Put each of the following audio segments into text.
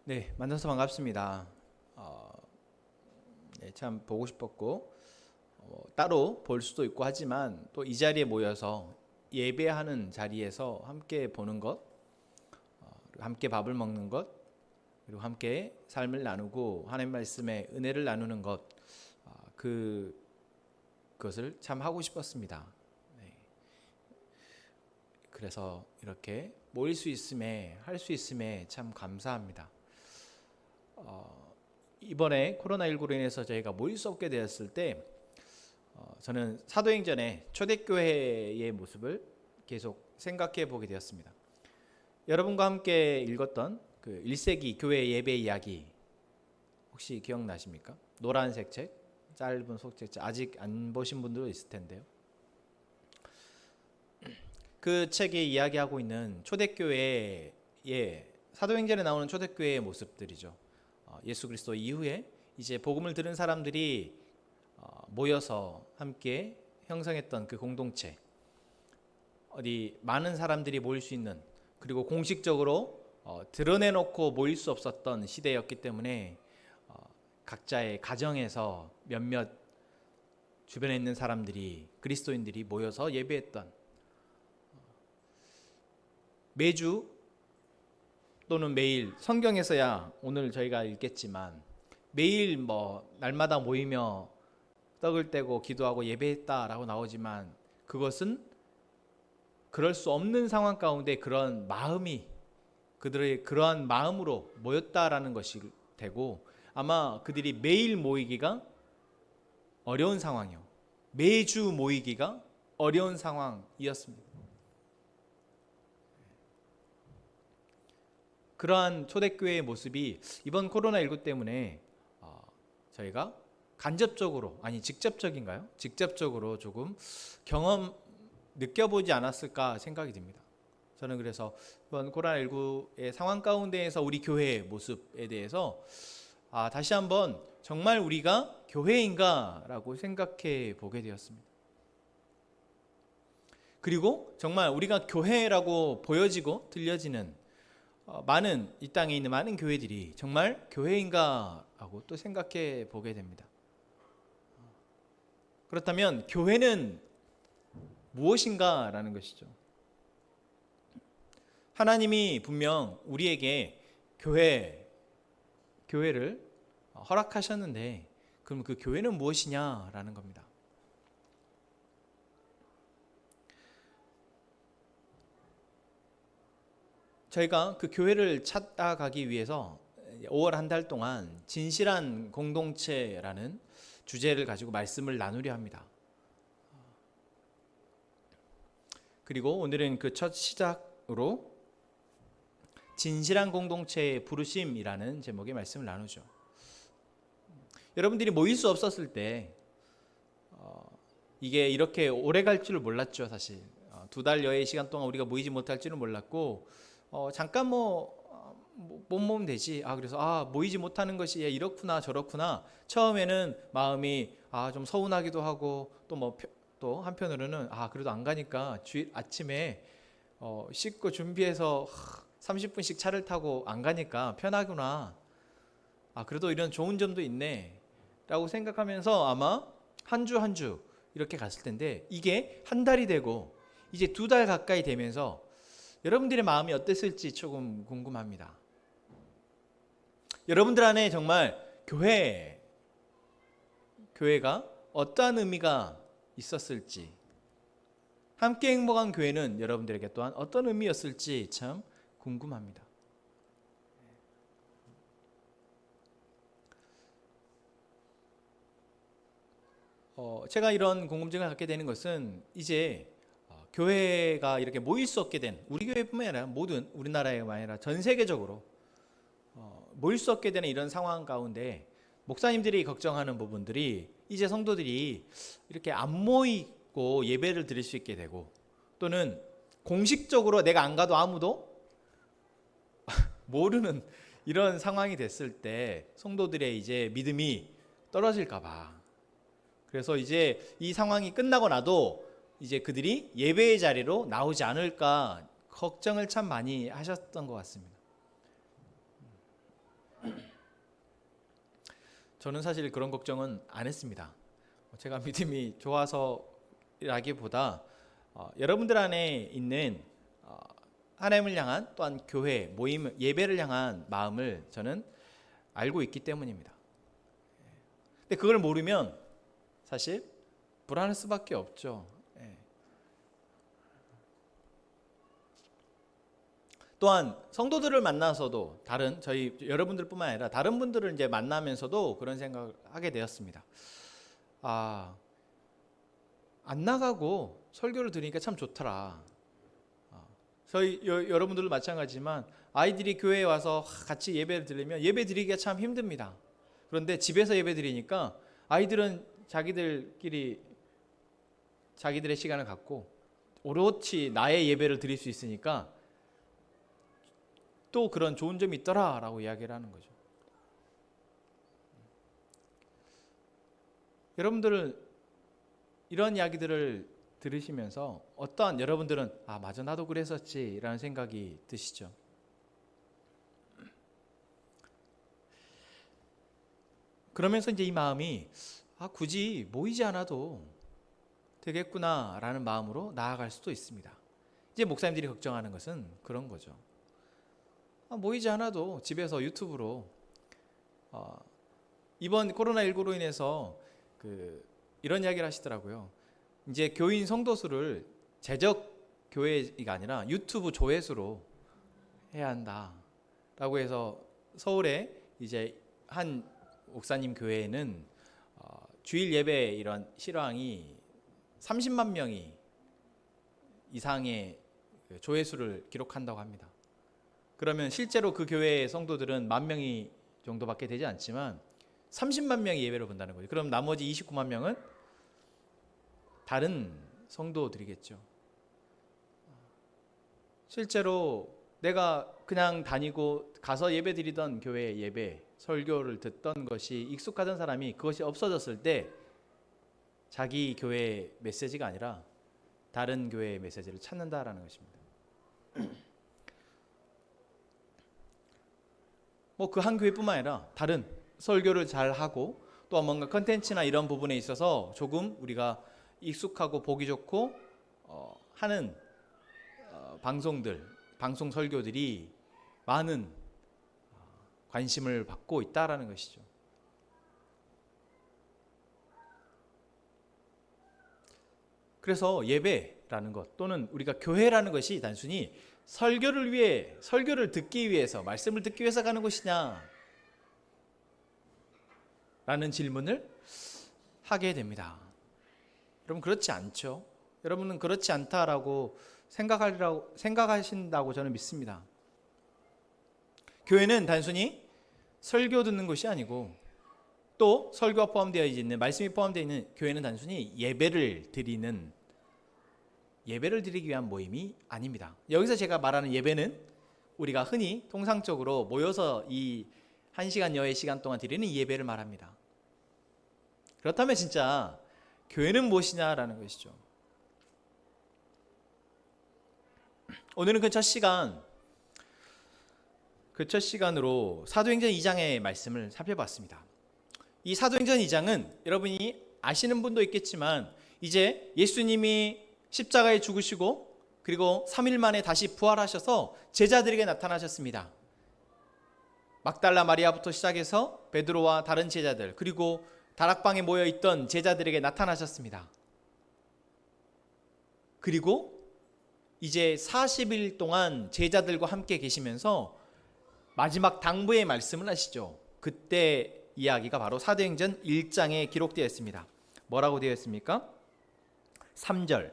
네, 만나서 반갑습니다. 네, 참 보고 싶었고 따로 볼 수도 있고 하지만 또 이 자리에 모여서 예배하는 자리에서 함께 보는 것, 그리고 함께 밥을 먹는 것, 그리고 함께 삶을 나누고 하나님 말씀의 은혜를 나누는 것, 그것을 참 하고 싶었습니다. 네. 그래서 이렇게 모일 수 있음에, 할 수 있음에 참 감사합니다. 이번에 코로나19로 인해서 저희가 모일 수 없게 되었을 때 저는 사도행전의 초대교회의 모습을 계속 생각해 보게 되었습니다. 여러분과 함께 읽었던 그 1세기 교회 예배 이야기 혹시 기억나십니까? 노란색 책, 짧은 속책, 아직 안 보신 분들도 있을 텐데요. 그 책이 이야기하고 있는 초대교회의 사도행전에 나오는 초대교회의 모습들이죠. 예수 그리스도 이후에 이제 복음을 들은 사람들이 모여서 함께 형성했던 그 공동체, 어디 많은 사람들이 모일 수 있는, 그리고 공식적으로 드러내놓고 모일 수 없었던 시대였기 때문에 각자의 가정에서 몇몇 주변에 있는 사람들이, 그리스도인들이 모여서 예배했던, 매주 또는 매일, 성경에서야 오늘 저희가 읽겠지만 매일 날마다 모이며 떡을 떼고 기도하고 예배했다라고 나오지만 그것은 그럴 수 없는 상황 가운데 그런 마음이, 그들의 그러한 마음으로 모였다라는 것이 되고, 아마 그들이 매일 모이기가 어려운 상황이요, 매주 모이기가 어려운 상황이었습니다. 그러한 초대교회의 모습이 이번 코로나19 때문에 저희가 간접적으로, 아니 직접적인가요? 직접적으로 조금 느껴보지 않았을까 생각이 듭니다. 저는 그래서 이번 코로나19의 상황 가운데에서 우리 교회의 모습에 대해서 다시 한번 정말 우리가 교회인가 라고 생각해 보게 되었습니다. 그리고 정말 우리가 교회라고 보여지고 들려지는 이 땅에 있는 많은 교회들이 정말 교회인가 하고 또 생각해 보게 됩니다. 그렇다면 교회는 무엇인가 라는 것이죠. 하나님이 분명 우리에게 교회를 허락하셨는데, 그럼 그 교회는 무엇이냐 라는 겁니다. 저희가 그 교회를 찾아가기 위해서 5월 한 달 동안 진실한 공동체라는 주제를 가지고 말씀을 나누려 합니다. 그리고 오늘은 그 첫 시작으로 진실한 공동체의 부르심이라는 제목의 말씀을 나누죠. 여러분들이 모일 수 없었을 때 이게 이렇게 오래 갈 줄을 몰랐죠. 사실 2달여의 시간 동안 우리가 모이지 못할 줄은 몰랐고, 잠깐 못 모으면 되지. 그래서 모이지 못하는 것이 이렇구나 저렇구나. 처음에는 마음이 좀 서운하기도 하고, 또 한편으로는 그래도 안 가니까 주일 아침에 씻고 준비해서 30분씩 차를 타고 안 가니까 편하구나. 그래도 이런 좋은 점도 있네 라고 생각하면서 아마 한 주 한 주 이렇게 갔을 텐데, 이게 한 달이 되고 이제 2달 가까이 되면서 여러분들의 마음이 어땠을지 조금 궁금합니다. 여러분들 안에 정말 교회가 어떠한 의미가 있었을지, 함께 행복한 교회는 여러분들에게 또한 어떤 의미였을지 참 궁금합니다. 제가 이런 궁금증을 갖게 되는 것은 이제 교회가 이렇게 모일 수 없게 된, 우리 교회뿐만 아니라 모든 우리나라에만 아니라 전 세계적으로 모일 수 없게 되는 이런 상황 가운데 목사님들이 걱정하는 부분들이, 이제 성도들이 이렇게 안 모이고 예배를 드릴 수 있게 되고, 또는 공식적으로 내가 안 가도 아무도 모르는 이런 상황이 됐을 때 성도들의 이제 믿음이 떨어질까 봐, 그래서 이제 이 상황이 끝나고 나도 이제 그들이 예배의 자리로 나오지 않을까 걱정을 참 많이 하셨던 것 같습니다. 저는 사실 그런 걱정은 안 했습니다. 제가 믿음이 좋아서라기보다 여러분들 안에 있는 하나님을 향한 또한 교회, 모임, 예배를 향한 마음을 저는 알고 있기 때문입니다. 근데 그걸 모르면 사실 불안할 수밖에 없죠. 또한 성도들을 만나서도 저희 여러분들뿐만 아니라 다른 분들을 이제 만나면서도 그런 생각을 하게 되었습니다. 안 나가고 설교를 들으니까 참 좋더라. 저희 여러분들도 마찬가지지만 아이들이 교회에 와서 같이 예배를 드리면 예배 드리기가 참 힘듭니다. 그런데 집에서 예배 드리니까 아이들은 자기들끼리 자기들의 시간을 갖고 오롯이 나의 예배를 드릴 수 있으니까 또 그런 좋은 점이 있더라라고 이야기를 하는 거죠. 여러분들은 이런 이야기들을 들으시면서 어떠한 여러분들은 맞아 나도 그랬었지 라는 생각이 드시죠. 그러면서 이제 이 마음이 굳이 모이지 않아도 되겠구나 라는 마음으로 나아갈 수도 있습니다. 이제 목사님들이 걱정하는 것은 그런 거죠. 모이지 않아도 집에서 유튜브로 이번 코로나19로 인해서 이런 이야기를 하시더라고요. 이제 교인 성도수를 재적 교회가 아니라 유튜브 조회수로 해야 한다라고 해서 서울에 이제 한 목사님 교회에는 주일 예배 이런 실황이 30만 명이 이상의 조회수를 기록한다고 합니다. 그러면 실제로 그 교회의 성도들은 10,000명이 정도밖에 되지 않지만 30만 명이 예배를 본다는 거죠. 그럼 나머지 29만 명은 다른 성도들이겠죠. 실제로 내가 그냥 다니고 가서 예배 드리던 교회 예배, 설교를 듣던 것이 익숙하던 사람이 그것이 없어졌을 때 자기 교회 메시지가 아니라 다른 교회의 메시지를 찾는다라는 것입니다. 그 한 교회뿐만 아니라 다른 설교를 잘 하고 또 뭔가 컨텐츠나 이런 부분에 있어서 조금 우리가 익숙하고 보기 좋고 하는 방송 설교들이 많은 관심을 받고 있다라는 것이죠. 그래서 예배라는 것 또는 우리가 교회라는 것이 단순히 설교를 듣기 위해서, 말씀을 듣기 위해서 가는 곳이냐 라는 질문을 하게 됩니다. 여러분 그렇지 않죠? 여러분은 그렇지 않다라고 생각하신다고 저는 믿습니다. 교회는 단순히 설교 듣는 것이 아니고 또 설교가 포함되어 있는 말씀이 포함되어 있는 교회는 단순히 예배를 드리기 위한 모임이 아닙니다. 여기서 제가 말하는 예배는 우리가 흔히 통상적으로 모여서 이 1시간여의 시간 동안 드리는 예배를 말합니다. 그렇다면 진짜 교회는 무엇이냐라는 것이죠. 오늘은 그 첫 시간으로 사도행전 2장의 말씀을 살펴봤습니다. 이 사도행전 2장은 여러분이 아시는 분도 있겠지만 이제 예수님이 십자가에 죽으시고 그리고 3일 만에 다시 부활하셔서 제자들에게 나타나셨습니다. 막달라 마리아부터 시작해서 베드로와 다른 제자들 그리고 다락방에 모여있던 제자들에게 나타나셨습니다. 그리고 이제 40일 동안 제자들과 함께 계시면서 마지막 당부의 말씀을 하시죠. 그때 이야기가 바로 사도행전 1장에 기록되어 있습니다. 뭐라고 되어 있습니까? 3절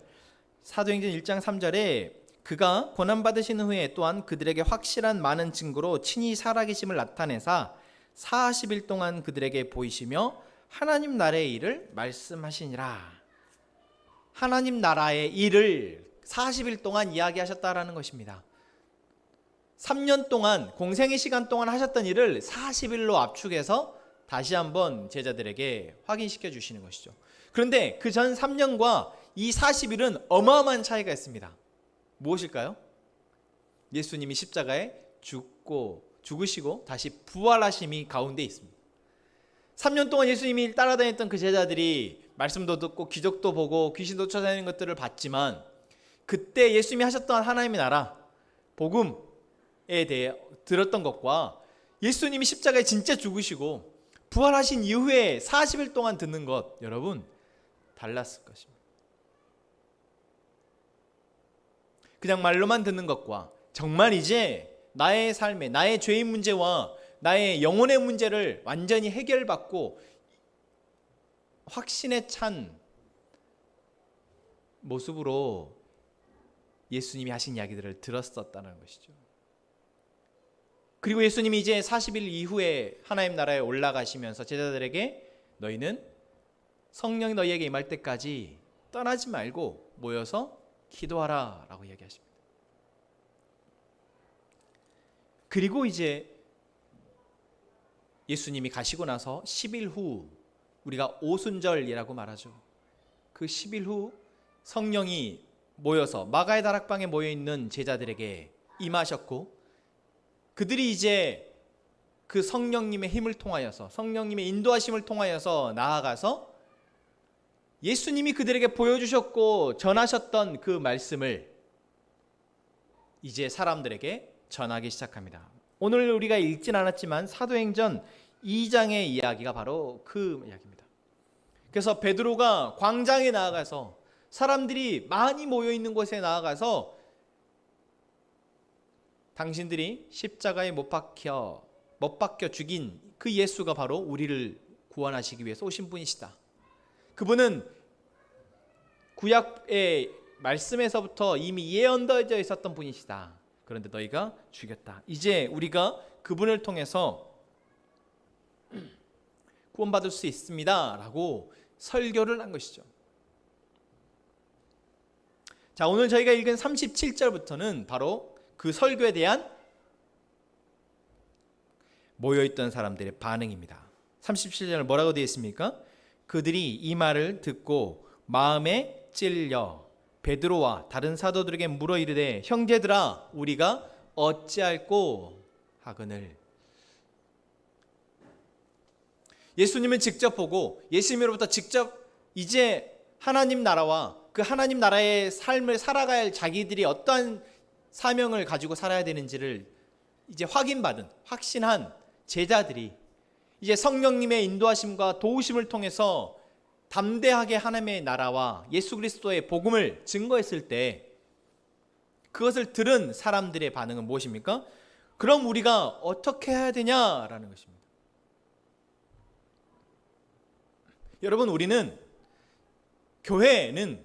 사도행전 1장 3절에 그가 고난받으신 후에 또한 그들에게 확실한 많은 증거로 친히 살아계심을 나타내사 40일 동안 그들에게 보이시며 하나님 나라의 일을 말씀하시니라. 하나님 나라의 일을 40일 동안 이야기하셨다라는 것입니다. 3년 동안 공생의 시간 동안 하셨던 일을 40일로 압축해서 다시 한번 제자들에게 확인시켜 주시는 것이죠. 그런데 그 전 3년과 이 40일은 어마어마한 차이가 있습니다. 무엇일까요? 예수님이 십자가에 죽으시고 다시 부활하심이 가운데 있습니다. 3년 동안 예수님이 따라다녔던 그 제자들이 말씀도 듣고 기적도 보고 귀신도 쫓아내는 것들을 봤지만, 그때 예수님이 하셨던 하나님의 나라 복음에 대해 들었던 것과 예수님이 십자가에 진짜 죽으시고 부활하신 이후에 40일 동안 듣는 것, 여러분 달랐을 것입니다. 그냥 말로만 듣는 것과 정말 이제 나의 삶에, 나의 죄의 문제와 나의 영혼의 문제를 완전히 해결받고 확신에 찬 모습으로 예수님이 하신 이야기들을 들었었다는 것이죠. 그리고 예수님이 이제 40일 이후에 하나님 나라에 올라가시면서 제자들에게 너희는 성령이 너희에게 임할 때까지 떠나지 말고 모여서 기도하라 라고 이야기하십니다. 그리고 이제 예수님이 가시고 나서 10일 후, 우리가 오순절이라고 말하죠. 그 10일 후 성령이 모여서 마가의 다락방에 모여있는 제자들에게 임하셨고, 그들이 이제 그 성령님의 힘을 통하여서, 성령님의 인도하심을 통하여서 나아가서 예수님이 그들에게 보여주셨고 전하셨던 그 말씀을 이제 사람들에게 전하기 시작합니다. 오늘 우리가 읽진 않았지만 사도행전 2장의 이야기가 바로 그 이야기입니다. 그래서 베드로가 광장에 나아가서, 사람들이 많이 모여있는 곳에 나아가서 당신들이 십자가에 못 박혀 죽인 그 예수가 바로 우리를 구원하시기 위해서 오신 분이시다. 그분은 구약의 말씀에서부터 이미 예언되어 있었던 분이시다. 그런데 너희가 죽였다. 이제 우리가 그분을 통해서 구원받을 수 있습니다 라고 설교를 한 것이죠. 자, 오늘 저희가 읽은 37절부터는 바로 그 설교에 대한 모여있던 사람들의 반응입니다. 37절은 뭐라고 되어 있습니까? 그들이 이 말을 듣고 마음에 찔려 베드로와 다른 사도들에게 물어 이르되 형제들아 우리가 어찌할꼬 하거늘. 예수님을 직접 보고 예수님으로부터 직접 이제 하나님 나라와 그 하나님 나라의 삶을 살아가야 할 자기들이 어떠한 사명을 가지고 살아야 되는지를 이제 확신한 제자들이 이제 성령님의 인도하심과 도우심을 통해서 담대하게 하나님의 나라와 예수 그리스도의 복음을 증거했을 때 그것을 들은 사람들의 반응은 무엇입니까? 그럼 우리가 어떻게 해야 되냐라는 것입니다. 여러분, 우리는, 교회는,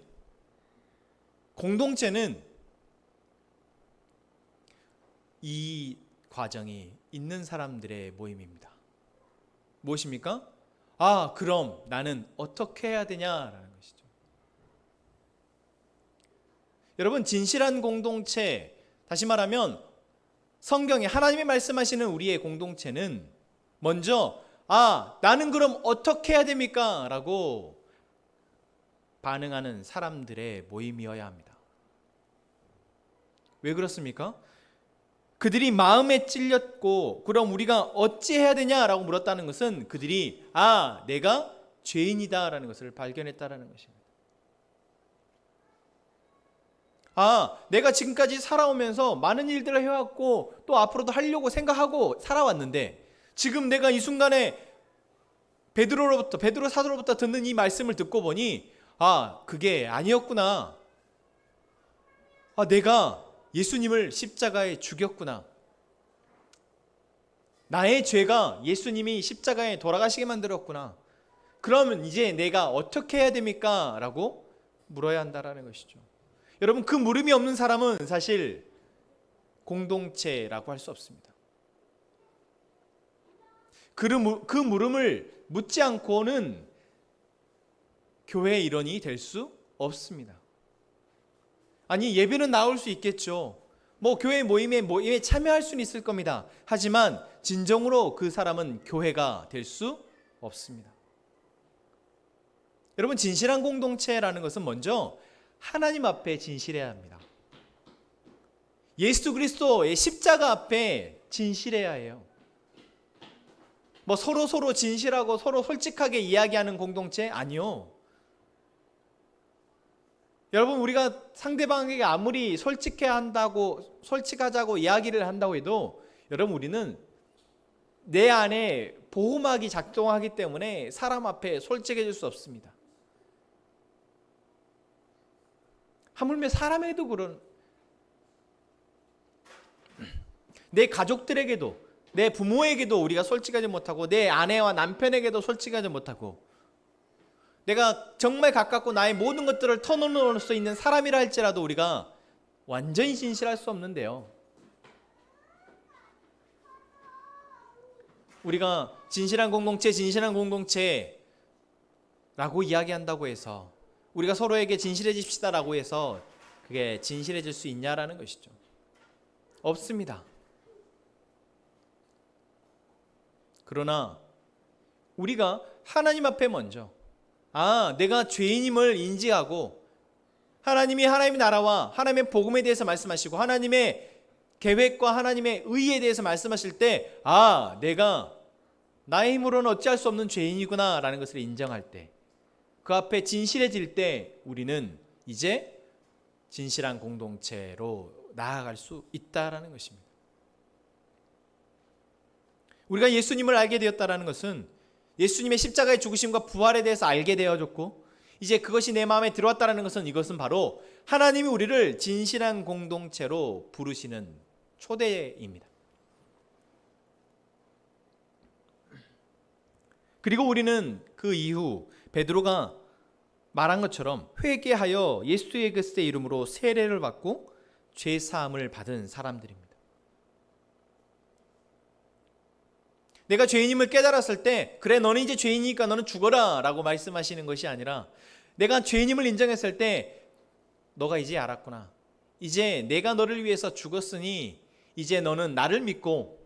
공동체는 이 과정이 있는 사람들의 모임입니다. 무엇입니까? 그럼 나는 어떻게 해야 되냐라는 것이죠. 여러분, 진실한 공동체, 다시 말하면 성경에 하나님이 말씀하시는 우리의 공동체는 먼저 나는 그럼 어떻게 해야 됩니까? 라고 반응하는 사람들의 모임이어야 합니다. 왜 그렇습니까? 그들이 마음에 찔렸고 그럼 우리가 어찌해야 되냐라고 물었다는 것은 그들이 내가 죄인이다라는 것을 발견했다라는 것입니다. 내가 지금까지 살아오면서 많은 일들을 해왔고 또 앞으로도 하려고 생각하고 살아왔는데 지금 내가 이 순간에 베드로 사도로부터 듣는 이 말씀을 듣고 보니 그게 아니었구나. 내가 예수님을 십자가에 죽였구나. 나의 죄가 예수님이 십자가에 돌아가시게 만들었구나. 그러면 이제 내가 어떻게 해야 됩니까? 라고 물어야 한다라는 것이죠. 여러분, 그 물음이 없는 사람은 사실 공동체라고 할 수 없습니다. 그 물음을 묻지 않고는 교회의 일원이 될 수 없습니다. 아니, 예배는 나올 수 있겠죠. 교회 모임에 참여할 수는 있을 겁니다. 하지만 진정으로 그 사람은 교회가 될 수 없습니다. 여러분, 진실한 공동체라는 것은 먼저 하나님 앞에 진실해야 합니다. 예수 그리스도의 십자가 앞에 진실해야 해요. 뭐 서로 진실하고 서로 솔직하게 이야기하는 공동체? 아니요. 여러분, 우리가 상대방에게 아무리 솔직하자고 이야기를 한다고 해도 여러분, 우리는 내 안에 보호막이 작동하기 때문에 사람 앞에 솔직해질 수 없습니다. 하물며 사람에도 내 가족들에게도, 내 부모에게도 우리가 솔직하지 못하고, 내 아내와 남편에게도 솔직하지 못하고, 내가 정말 가깝고 나의 모든 것들을 터놓을 수 있는 사람이라 할지라도 우리가 완전히 진실할 수 없는데요. 우리가 진실한 공동체라고 이야기한다고 해서, 우리가 서로에게 진실해집시다라고 해서 그게 진실해질 수 있냐라는 것이죠. 없습니다. 그러나 우리가 하나님 앞에 먼저 내가 죄인임을 인지하고, 하나님의 나라와 하나님의 복음에 대해서 말씀하시고 하나님의 계획과 하나님의 의에 대해서 말씀하실 때 내가 나의 힘으로는 어찌할 수 없는 죄인이구나 라는 것을 인정할 때, 그 앞에 진실해질 때 우리는 이제 진실한 공동체로 나아갈 수 있다라는 것입니다. 우리가 예수님을 알게 되었다라는 것은 예수님의 십자가의 죽으심과 부활에 대해서 알게 되어졌고, 이제 그것이 내 마음에 들어왔다는 것은, 이것은 바로 하나님이 우리를 진실한 공동체로 부르시는 초대입니다. 그리고 우리는 그 이후 베드로가 말한 것처럼 회개하여 예수의 그리스도의 이름으로 세례를 받고 죄 사함을 받은 사람들입니다. 내가 죄인임을 깨달았을 때, 그래 너는 이제 죄인이니까 너는 죽어라 라고 말씀하시는 것이 아니라, 내가 죄인임을 인정했을 때 너가 이제 알았구나, 이제 내가 너를 위해서 죽었으니 이제 너는 나를 믿고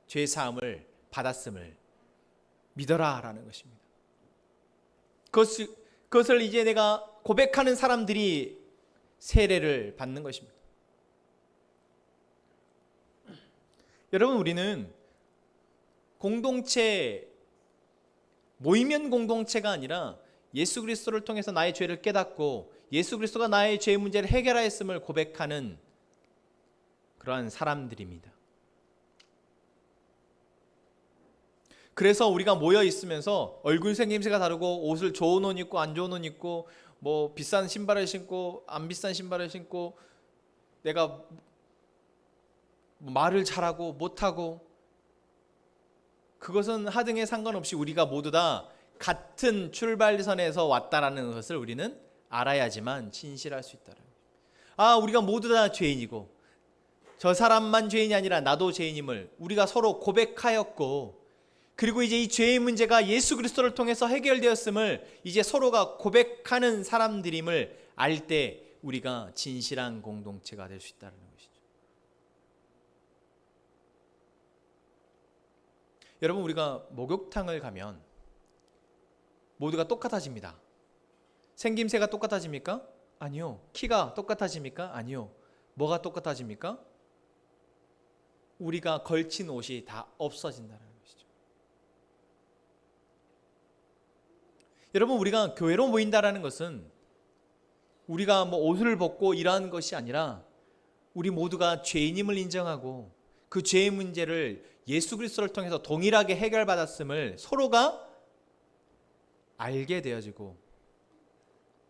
죄 사함을 받았음을 믿어라 라는 것입니다. 그것을 이제 내가 고백하는 사람들이 세례를 받는 것입니다. 여러분, 우리는 모이면 공동체가 아니라 예수 그리스도를 통해서 나의 죄를 깨닫고 예수 그리스도가 나의 죄 문제를 해결하였음을 고백하는 그러한 사람들입니다. 그래서 우리가 모여 있으면서 얼굴 생김새가 다르고, 옷을 좋은 옷 입고 안 좋은 옷 입고, 뭐 비싼 신발을 신고 안 비싼 신발을 신고, 내가 말을 잘하고 못하고, 그것은 하등에 상관없이 우리가 모두 다 같은 출발선에서 왔다라는 것을 우리는 알아야지만 진실할 수 있다는 거예요. 우리가 모두 다 죄인이고 저 사람만 죄인이 아니라 나도 죄인임을 우리가 서로 고백하였고, 그리고 이제 이 죄의 문제가 예수 그리스도를 통해서 해결되었음을 이제 서로가 고백하는 사람들임을 알 때 우리가 진실한 공동체가 될 수 있다는 것이죠. 여러분, 우리가 목욕탕을 가면 모두가 똑같아집니다. 생김새가 똑같아집니까? 아니요. 키가 똑같아집니까? 아니요. 뭐가 똑같아집니까? 우리가 걸친 옷이 다 없어진다는 것이죠. 여러분, 우리가 교회로 모인다라는 것은 우리가 뭐 옷을 벗고 일하는 것이 아니라, 우리 모두가 죄인임을 인정하고 그 죄의 문제를 예수 그리스도를 통해서 동일하게 해결받았음을 서로가 알게 되어지고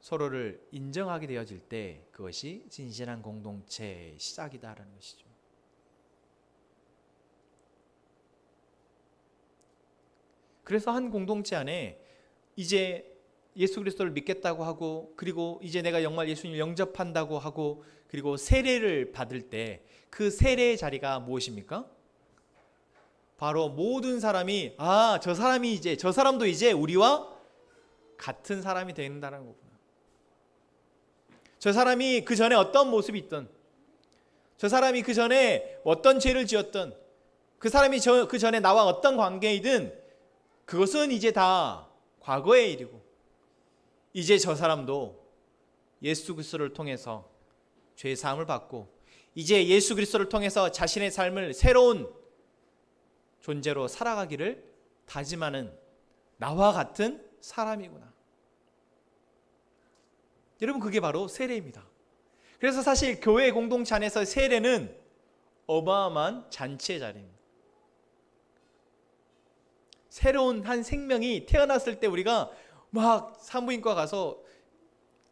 서로를 인정하게 되어질 때, 그것이 진실한 공동체의 시작이다라는 것이죠. 그래서 한 공동체 안에 이제 예수 그리스도를 믿겠다고 하고, 그리고 이제 내가 정말 예수님을 영접한다고 하고, 그리고 세례를 받을 때 그 세례의 자리가 무엇입니까? 바로 모든 사람이 저 사람도 이제 우리와 같은 사람이 된다는 거구나. 저 사람이 그 전에 어떤 모습이 있던, 저 사람이 그 전에 어떤 죄를 지었던, 그 사람이 그 전에 나와 어떤 관계이든 그것은 이제 다 과거의 일이고, 이제 저 사람도 예수 그리스도를 통해서 죄 사함을 받고, 이제 예수 그리스도를 통해서 자신의 삶을 새로운 존재로 살아가기를 다짐하는 나와 같은 사람이구나. 여러분, 그게 바로 세례입니다. 그래서 사실 교회 공동체 안에서 세례는 어마어마한 잔치의 자리입니다. 새로운 한 생명이 태어났을 때 우리가 막 산부인과 가서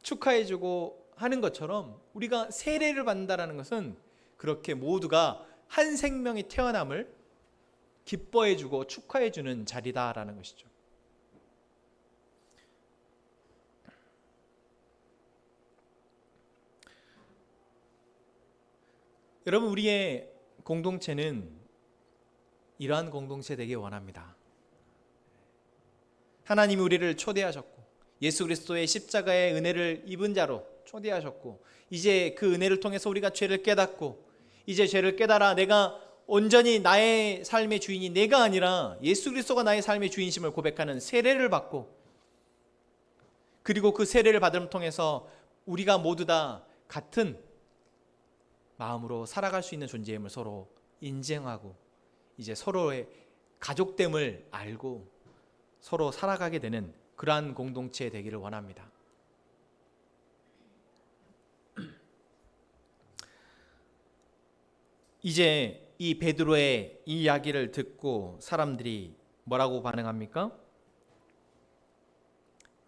축하해주고 하는 것처럼 우리가 세례를 받는다는 것은 그렇게 모두가 한 생명이 태어남을 기뻐해주고 축하해주는 자리다라는 것이죠. 여러분, 우리의 공동체는 이러한 공동체 되길 원합니다. 하나님이 우리를 초대하셨고 예수 그리스도의 십자가의 은혜를 입은 자로 초대하셨고 이제 그 은혜를 통해서 우리가 죄를 깨닫고 이제 죄를 깨달아 내가 온전히 나의 삶의 주인이 내가 아니라 예수 그리스도가 나의 삶의 주인심을 고백하는 세례를 받고 그리고 그 세례를 받음을 통해서 우리가 모두 다 같은 마음으로 살아갈 수 있는 존재임을 서로 인정하고 이제 서로의 가족됨을 알고 서로 살아가게 되는 그러한 공동체 되기를 원합니다. 이제 이 베드로의 이 이야기를 듣고 사람들이 뭐라고 반응합니까?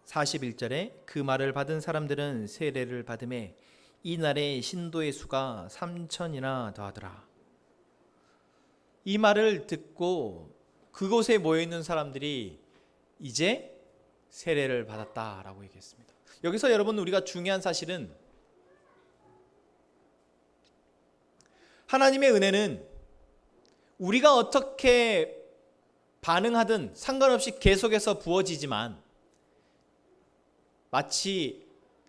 41절에 그 말을 받은 사람들은 세례를 받음에 이날의 신도의 수가 3,000이나 더하더라. 이 말을 듣고 그곳에 모여있는 사람들이 이제 세례를 받았다라고 얘기했습니다. 여기서 여러분, 우리가 중요한 사실은 하나님의 은혜는 우리가 어떻게 반응하든 상관없이 계속해서 부어지지만 마치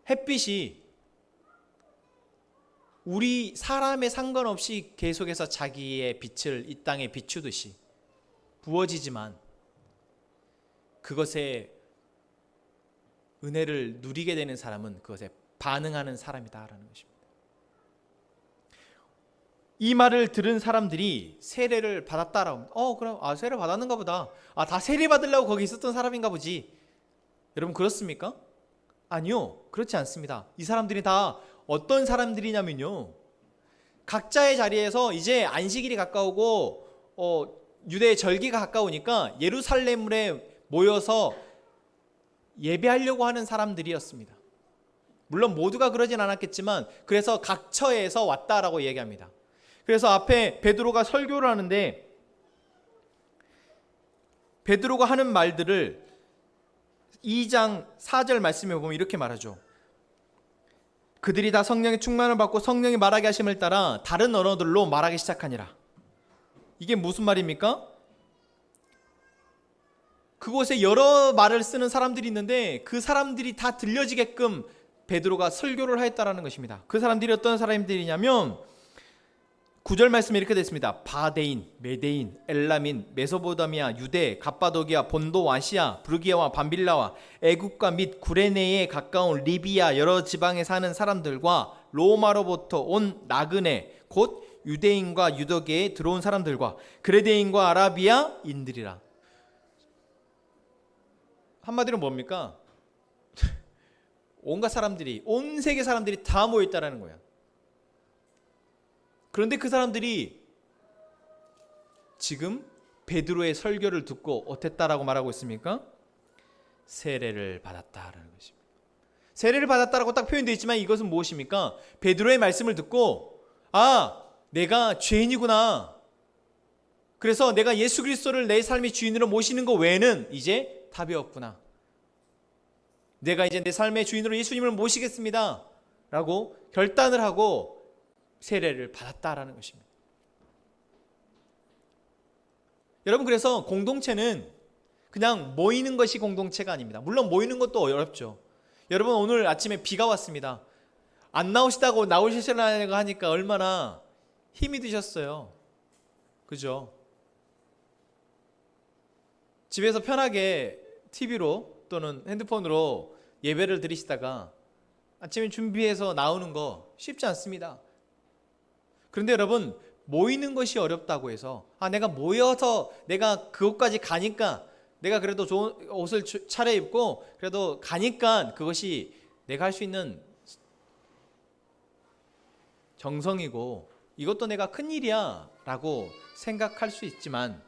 햇빛이 우리 사람에 상관없이 계속해서 자기의 빛을 이 땅에 비추듯이 부어지지만 그것에 은혜를 누리게 되는 사람은 그것에 반응하는 사람이다라는 것입니다. 이 말을 들은 사람들이 세례를 받았다라고 그럼 세례 받았는가 보다. 다 세례 받으려고 거기 있었던 사람인가 보지. 여러분, 그렇습니까? 아니요, 그렇지 않습니다. 이 사람들이 다 어떤 사람들이냐면요, 각자의 자리에서 이제 안식일이 가까우고 유대의 절기가 가까우니까 예루살렘에 모여서 예배하려고 하는 사람들이었습니다. 물론 모두가 그러진 않았겠지만 그래서 각 처에서 왔다라고 얘기합니다. 그래서 앞에 베드로가 설교를 하는데 베드로가 하는 말들을 2장 4절 말씀에 보면 이렇게 말하죠. 그들이 다 성령의 충만을 받고 성령이 말하게 하심을 따라 다른 언어들로 말하기 시작하니라. 이게 무슨 말입니까? 그곳에 여러 말을 쓰는 사람들이 있는데 그 사람들이 다 들려지게끔 베드로가 설교를 하였다라는 것입니다. 그 사람들이 어떤 사람들이냐면 9절 말씀에 이렇게 됐습니다. 바데인, 메데인, 엘라민, 메소포타미아, 유대, 갑바도기아, 본도, 아시아, 브르기아와 밤빌라와 애국과 및 구레네에 가까운 리비아 여러 지방에 사는 사람들과 로마로부터 온 나그네 곧 유대인과 유더계에 들어온 사람들과 그레데인과 아라비아인들이라. 한마디로 뭡니까? 온갖 사람들이, 온 세계 사람들이 다 모여있다라는 거야. 그런데 그 사람들이 지금 베드로의 설교를 듣고 어땠다라고 말하고 있습니까? 세례를 받았다라는 것입니다. 세례를 받았다라고 딱 표현되어 있지만 이것은 무엇입니까? 베드로의 말씀을 듣고 내가 죄인이구나. 그래서 내가 예수 그리스도를 내 삶의 주인으로 모시는 것 외에는 이제 답이 없구나. 내가 이제 내 삶의 주인으로 예수님을 모시겠습니다 라고 결단을 하고 세례를 받았다라는 것입니다. 여러분, 그래서 공동체는 그냥 모이는 것이 공동체가 아닙니다. 물론 모이는 것도 어렵죠. 여러분, 오늘 아침에 비가 왔습니다. 안 나오시다고 나오시려고 하니까 얼마나 힘이 드셨어요. 그죠? 집에서 편하게 TV로 또는 핸드폰으로 예배를 드리시다가 아침에 준비해서 나오는 거 쉽지 않습니다. 그런데 여러분, 모이는 것이 어렵다고 해서 내가 모여서 내가 그곳까지 가니까 내가 그래도 좋은 옷을 차려입고 그래도 가니까 그것이 내가 할 수 있는 정성이고 이것도 내가 큰일이야 라고 생각할 수 있지만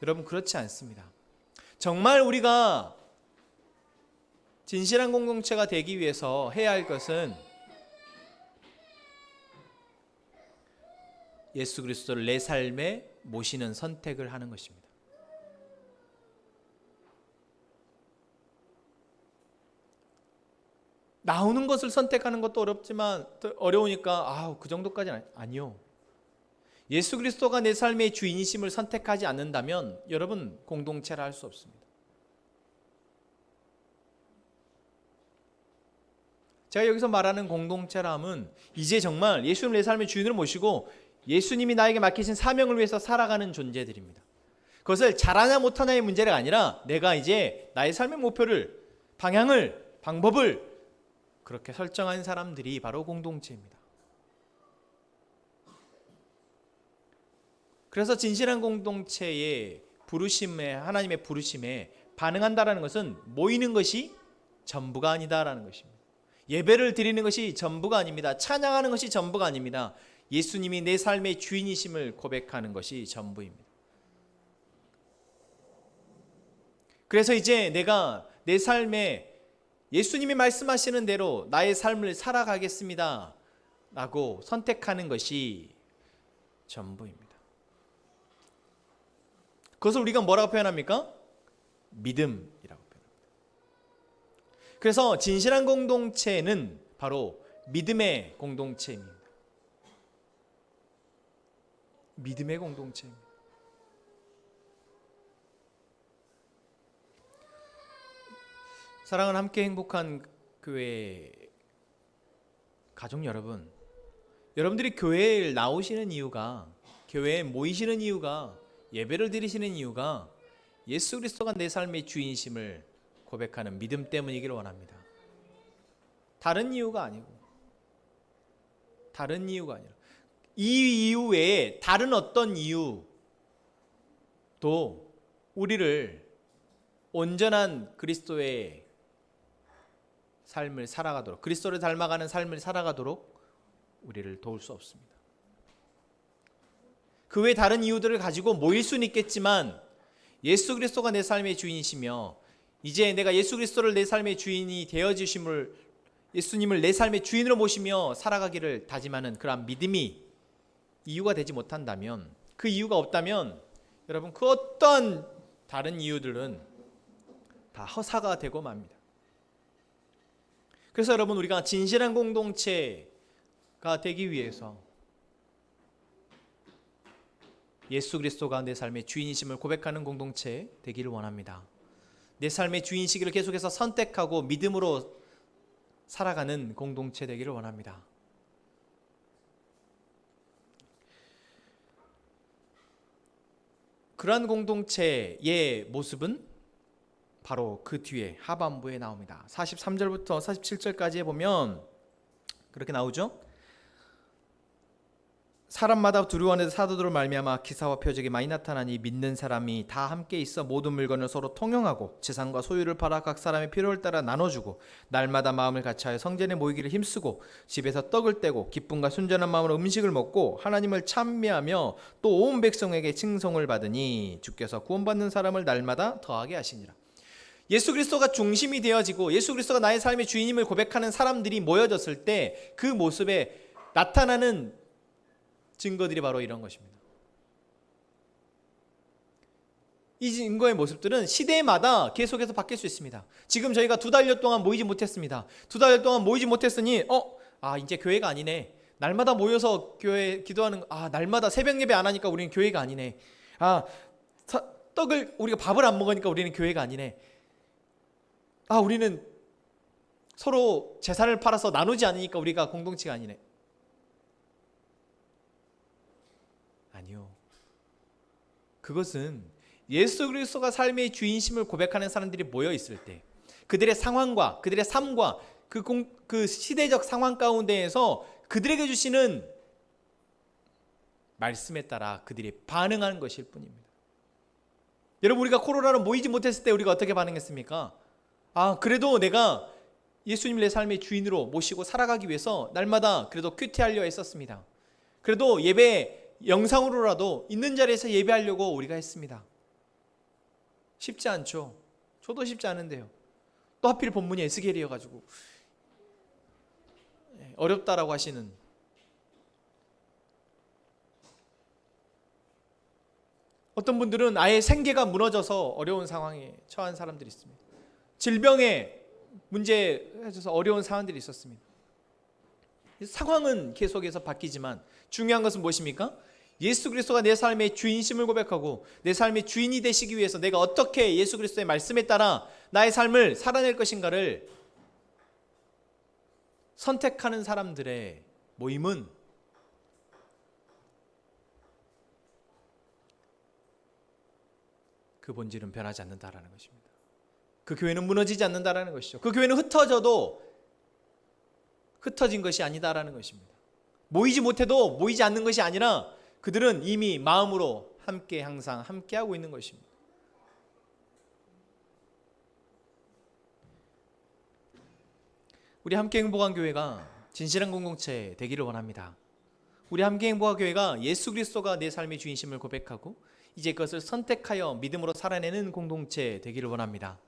여러분 그렇지 않습니다. 정말 우리가 진실한 공동체가 되기 위해서 해야 할 것은 예수 그리스도를 내 삶에 모시는 선택을 하는 것입니다. 나오는 것을 선택하는 것도 어렵지만 어려우니까 그 정도까지는 아니요. 예수 그리스도가 내 삶의 주인이심을 선택하지 않는다면 여러분 공동체를 할 수 없습니다. 제가 여기서 말하는 공동체람은 이제 정말 예수님 내 삶의 주인을 모시고 예수님이 나에게 맡기신 사명을 위해서 살아가는 존재들입니다. 그것을 잘하냐 못하냐의 문제가 아니라 내가 이제 나의 삶의 목표를, 방향을, 방법을 그렇게 설정한 사람들이 바로 공동체입니다. 그래서 진실한 공동체의 부르심에, 하나님의 부르심에 반응한다라는 것은 모이는 것이 전부가 아니다라는 것입니다. 예배를 드리는 것이 전부가 아닙니다. 찬양하는 것이 전부가 아닙니다. 예수님이 내 삶의 주인이심을 고백하는 것이 전부입니다. 그래서 이제 내가 내 삶에 예수님이 말씀하시는 대로 나의 삶을 살아가겠습니다 라고 선택하는 것이 전부입니다. 그것을 우리가 뭐라고 표현합니까? 믿음이라고 표현합니다. 그래서 진실한 공동체는 바로 믿음의 공동체입니다. 믿음의 공동체입니다. 사랑하는 함께 행복한 교회 가족 여러분, 여러분들이 교회에 나오시는 이유가, 교회에 모이시는 이유가, 예배를 드리시는 이유가 예수 그리스도가 내 삶의 주인심을 고백하는 믿음 때문이기를 원합니다. 다른 이유가 아니고, 다른 이유가 아니라 이 이유 외에 다른 어떤 이유도 우리를 온전한 그리스도의 삶을 살아가도록, 그리스도를 닮아가는 삶을 살아가도록 우리를 도울 수 없습니다. 그 외 다른 이유들을 가지고 모일 수는 있겠지만 예수 그리스도가 내 삶의 주인이시며 이제 내가 예수 그리스도를 내 삶의 주인이 되어주심을, 예수님을 내 삶의 주인으로 모시며 살아가기를 다짐하는 그러한 믿음이 이유가 되지 못한다면, 그 이유가 없다면 여러분 그 어떤 다른 이유들은 다 허사가 되고 맙니다. 그래서 여러분 우리가 진실한 공동체가 되기 위해서 예수 그리스도가 내 삶의 주인이심을 고백하는 공동체 되기를 원합니다. 내 삶의 주인이시기를 계속해서 선택하고 믿음으로 살아가는 공동체 되기를 원합니다. 그러한 공동체의 모습은 바로 그 뒤에 하반부에 나옵니다. 43절부터 47절까지에 보면 그렇게 나오죠. 사람마다 두려워하는 사도들을 말미암아 기사와 표적이 많이 나타나니 믿는 사람이 다 함께 있어 모든 물건을 서로 통용하고 재산과 소유를 팔아 각 사람의 필요를 따라 나눠주고 날마다 마음을 같이하여 성전에 모이기를 힘쓰고 집에서 떡을 떼고 기쁨과 순전한 마음으로 음식을 먹고 하나님을 찬미하며 또 온 백성에게 칭송을 받으니 주께서 구원받는 사람을 날마다 더하게 하시니라. 예수 그리스도가 중심이 되어지고 예수 그리스도가 나의 삶의 주인임을 고백하는 사람들이 모여졌을 때 그 모습에 나타나는 증거들이 바로 이런 것입니다. 이 증거의 모습들은 시대마다 계속해서 바뀔 수 있습니다. 지금 저희가 2달여 동안 모이지 못했습니다. 2달여 동안 모이지 못했으니 이제 교회가 아니네. 날마다 모여서 교회 기도하는 날마다 새벽 예배 안 하니까 우리는 교회가 아니네. 떡을 우리가 밥을 안 먹으니까 우리는 교회가 아니네. 우리는 서로 재산을 팔아서 나누지 않으니까 우리가 공동체가 아니네. 아니요. 그것은 예수 그리스도가 삶의 주인심을 고백하는 사람들이 모여 있을 때 그들의 상황과 그들의 삶과 그 시대적 상황 가운데에서 그들에게 주시는 말씀에 따라 그들이 반응하는 것일 뿐입니다. 여러분, 우리가 코로나로 모이지 못했을 때 우리가 어떻게 반응했습니까? 그래도 내가 예수님을 내 삶의 주인으로 모시고 살아가기 위해서 날마다 그래도 큐티하려 했었습니다. 그래도 예배 영상으로라도 있는 자리에서 예배하려고 우리가 했습니다. 쉽지 않죠. 저도 쉽지 않은데요. 또 하필 본문이 에스겔이어가지고 어렵다라고 하시는, 어떤 분들은 아예 생계가 무너져서 어려운 상황에 처한 사람들이 있습니다. 질병에 문제해서 어려운 상황들이 있었습니다. 상황은 계속해서 바뀌지만 중요한 것은 무엇입니까? 예수 그리스도가 내 삶의 주인심을 고백하고 내 삶의 주인이 되시기 위해서 내가 어떻게 예수 그리스도의 말씀에 따라 나의 삶을 살아낼 것인가를 선택하는 사람들의 모임은 그 본질은 변하지 않는다라는 것입니다. 그 교회는 무너지지 않는다라는 것이죠. 그 교회는 흩어져도 흩어진 것이 아니다라는 것입니다. 모이지 못해도 모이지 않는 것이 아니라 그들은 이미 마음으로 함께 항상 함께하고 있는 것입니다. 우리 함께 행복한 교회가 진실한 공동체 되기를 원합니다. 우리 함께 행복한 교회가 예수 그리스도가 내 삶의 주인심을 고백하고 이제 그것을 선택하여 믿음으로 살아내는 공동체 되기를 원합니다.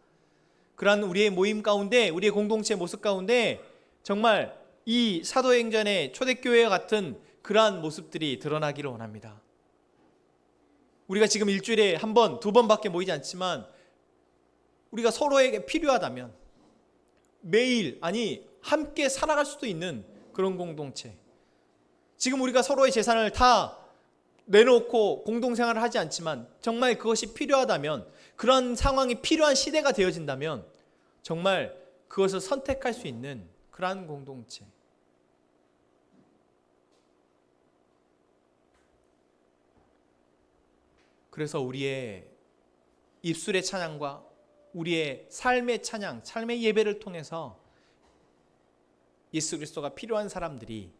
그러한 우리의 모임 가운데, 우리의 공동체 모습 가운데 정말 이 사도행전의 초대교회와 같은 그러한 모습들이 드러나기를 원합니다. 우리가 지금 일주일에 한 번, 두 번밖에 모이지 않지만 우리가 서로에게 필요하다면 매일, 함께 살아갈 수도 있는 그런 공동체. 지금 우리가 서로의 재산을 다 내놓고 공동생활을 하지 않지만 정말 그것이 필요하다면, 그런 상황이 필요한 시대가 되어진다면 정말 그것을 선택할 수 있는 그러한 공동체. 그래서 우리의 입술의 찬양과 우리의 삶의 찬양, 삶의 예배를 통해서 예수 그리스도가 필요한 사람들이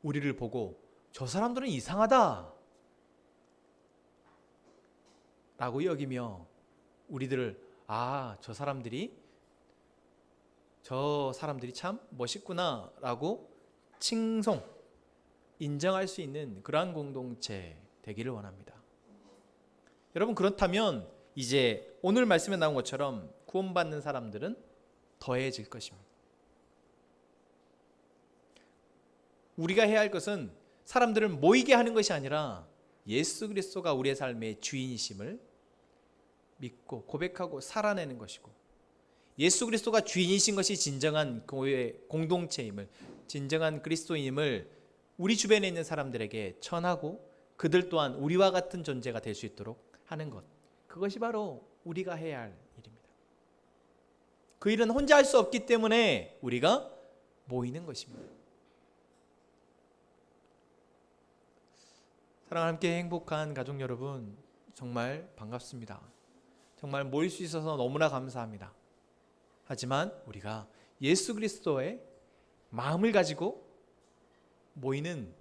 우리를 보고 저 사람들은 이상하다 라고 여기며 우리들을 저 사람들이 참 멋있구나 라고 칭송, 인정할 수 있는 그러한 공동체 되기를 원합니다. 여러분, 그렇다면 이제 오늘 말씀에 나온 것처럼 구원받는 사람들은 더해질 것입니다. 우리가 해야 할 것은 사람들을 모이게 하는 것이 아니라 예수 그리스도가 우리의 삶의 주인이심을 믿고 고백하고 살아내는 것이고, 예수 그리스도가 주인이신 것이 진정한 교회의 공동체임을, 진정한 그리스도인임을 우리 주변에 있는 사람들에게 전하고 그들 또한 우리와 같은 존재가 될 수 있도록 하는 것, 그것이 바로 우리가 해야 할 일입니다. 그 일은 혼자 할 수 없기 때문에 우리가 모이는 것입니다. 사랑하는 함께 행복한 가족 여러분, 정말 반갑습니다. 정말 모일 수 있어서 너무나 감사합니다. 하지만 우리가 예수 그리스도의 마음을 가지고 모이는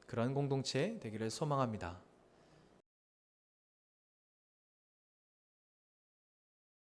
그런 공동체 되기를 소망합니다.